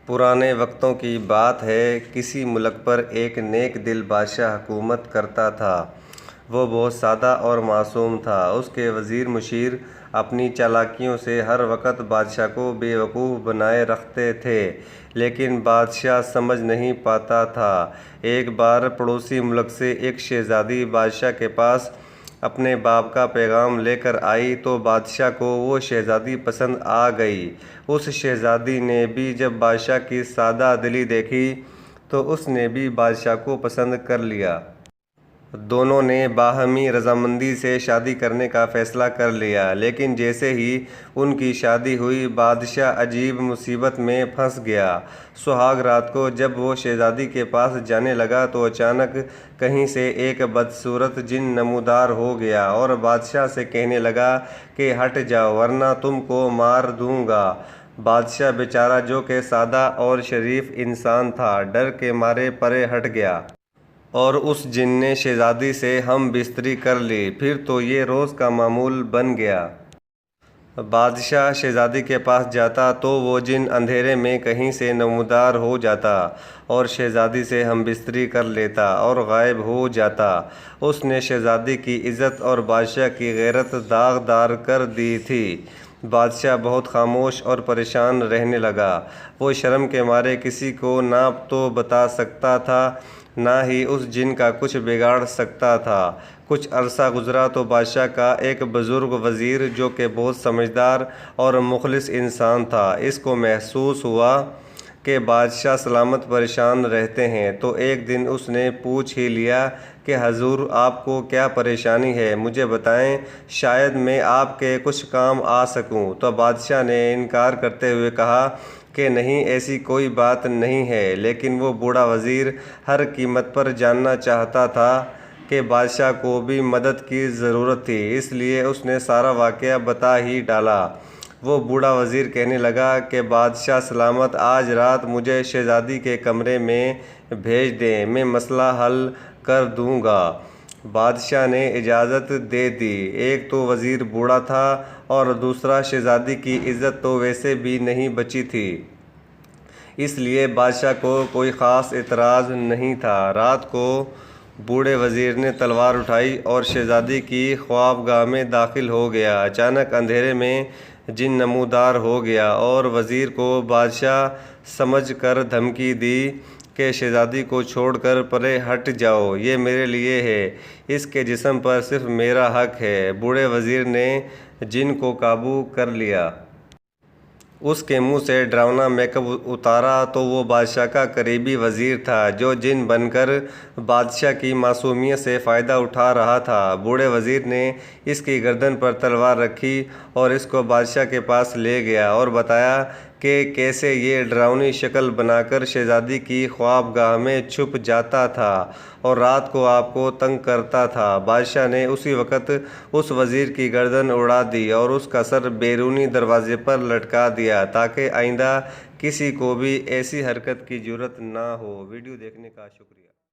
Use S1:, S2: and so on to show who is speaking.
S1: پرانے وقتوں کی بات ہے، کسی ملک پر ایک نیک دل بادشاہ حکومت کرتا تھا۔ وہ بہت سادہ اور معصوم تھا۔ اس کے وزیر مشیر اپنی چالاکیوں سے ہر وقت بادشاہ کو بے وقوف بنائے رکھتے تھے، لیکن بادشاہ سمجھ نہیں پاتا تھا۔ ایک بار پڑوسی ملک سے ایک شہزادی بادشاہ کے پاس اپنے باپ کا پیغام لے کر آئی تو بادشاہ کو وہ شہزادی پسند آ گئی۔ اس شہزادی نے بھی جب بادشاہ کی سادہ دلی دیکھی تو اس نے بھی بادشاہ کو پسند کر لیا۔ دونوں نے باہمی رضامندی سے شادی کرنے کا فیصلہ کر لیا، لیکن جیسے ہی ان کی شادی ہوئی، بادشاہ عجیب مصیبت میں پھنس گیا۔ سہاگ رات کو جب وہ شہزادی کے پاس جانے لگا تو اچانک کہیں سے ایک بدصورت جن نمودار ہو گیا اور بادشاہ سے کہنے لگا کہ ہٹ جاؤ ورنہ تم کو مار دوں گا۔ بادشاہ بیچارہ جو کہ سادہ اور شریف انسان تھا، ڈر کے مارے پرے ہٹ گیا اور اس جن نے شہزادی سے ہم بستری کر لی۔ پھر تو یہ روز کا معمول بن گیا۔ بادشاہ شہزادی کے پاس جاتا تو وہ جن اندھیرے میں کہیں سے نمودار ہو جاتا اور شہزادی سے ہم بستری کر لیتا اور غائب ہو جاتا۔ اس نے شہزادی کی عزت اور بادشاہ کی غیرت داغدار کر دی تھی۔ بادشاہ بہت خاموش اور پریشان رہنے لگا۔ وہ شرم کے مارے کسی کو نہ تو بتا سکتا تھا، نہ ہی اس جن کا کچھ بگاڑ سکتا تھا۔ کچھ عرصہ گزرا تو بادشاہ کا ایک بزرگ وزیر جو کہ بہت سمجھدار اور مخلص انسان تھا، اس کو محسوس ہوا کہ بادشاہ سلامت پریشان رہتے ہیں، تو ایک دن اس نے پوچھ ہی لیا کہ حضور آپ کو کیا پریشانی ہے، مجھے بتائیں، شاید میں آپ کے کچھ کام آ سکوں۔ تو بادشاہ نے انکار کرتے ہوئے کہا کہ نہیں، ایسی کوئی بات نہیں ہے، لیکن وہ بوڑھا وزیر ہر قیمت پر جاننا چاہتا تھا کہ بادشاہ کو بھی مدد کی ضرورت تھی، اس لیے اس نے سارا واقعہ بتا ہی ڈالا۔ وہ بوڑھا وزیر کہنے لگا کہ بادشاہ سلامت، آج رات مجھے شہزادی کے کمرے میں بھیج دیں، میں مسئلہ حل کر دوں گا۔ بادشاہ نے اجازت دے دی۔ ایک تو وزیر بوڑھا تھا اور دوسرا شہزادی کی عزت تو ویسے بھی نہیں بچی تھی، اس لیے بادشاہ کو کوئی خاص اعتراض نہیں تھا۔ رات کو بوڑھے وزیر نے تلوار اٹھائی اور شہزادی کی خوابگاہ میں داخل ہو گیا۔ اچانک اندھیرے میں جن نمودار ہو گیا اور وزیر کو بادشاہ سمجھ کر دھمکی دی کہ شہزادی کو چھوڑ کر پرے ہٹ جاؤ، یہ میرے لیے ہے، اس کے جسم پر صرف میرا حق ہے۔ بوڑھے وزیر نے جن کو قابو کر لیا۔ اس کے منہ سے ڈراؤنا میک اپ اتارا تو وہ بادشاہ کا قریبی وزیر تھا جو جن بن کر بادشاہ کی معصومیت سے فائدہ اٹھا رہا تھا۔ بوڑھے وزیر نے اس کی گردن پر تلوار رکھی اور اس کو بادشاہ کے پاس لے گیا اور بتایا کہ کیسے یہ ڈراؤنی شکل بنا کر شہزادی کی خوابگاہ میں چھپ جاتا تھا اور رات کو آپ کو تنگ کرتا تھا۔ بادشاہ نے اسی وقت اس وزیر کی گردن اڑا دی اور اس کا سر بیرونی دروازے پر لٹکا دیا تاکہ آئندہ کسی کو بھی ایسی حرکت کی جرأت نہ ہو۔ ویڈیو دیکھنے کا شکریہ۔